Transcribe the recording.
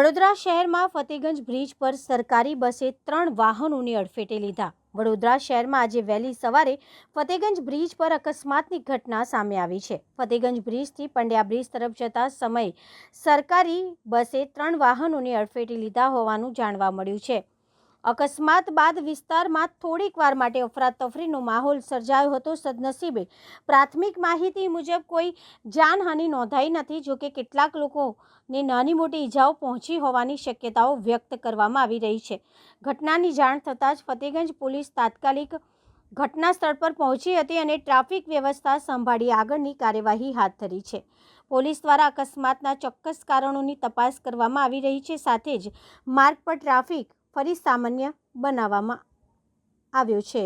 વડોદરા શહેરમાં ફતેગંજ બ્રિજ પર સરકારી બસે 3 વાહનોને અડફેટે લીધા। વડોદરા શહેરમાં આજે વહેલી સવારે ફતેગંજ બ્રિજ પર અકસ્માતની ઘટના સામે આવી છે। ફતેગંજ બ્રિજથી પંડ્યા બ્રિજ તરફ જતા સમયે સરકારી બસે 3 વાહનોને અડફેટે લીધા હોવાનું જાણવા મળ્યું છે। અકસ્માત બાદ વિસ્તારમાં થોડીક વાર માટે અફરાતફરીનો માહોલ સર્જાયો હતો। સદનસીબે પ્રાથમિક માહિતી મુજબ કોઈ જાનહાનિ નોંધાઈ નથી। જો કે કેટલાક લોકોને નાની મોટી ઈજાઓ પહોંચી હોવાની શક્યતાઓ વ્યક્ત કરવામાં આવી રહી છે। ઘટનાની જાણ થતાં જ ફતેગંજ પોલીસ તાત્કાલિક ઘટના સ્થળ પર પહોંચી હતી અને ટ્રાફિક વ્યવસ્થા સંભાળી આગળની કાર્યવાહી હાથ ધરી છે। પોલીસ દ્વારા અકસ્માતના ચોક્કસ કારણોની તપાસ કરવામાં આવી રહી છે। સાથે જ માર્ગ પર ટ્રાફિક ફરી સામાન્ય બનાવવામાં આવ્યો છે।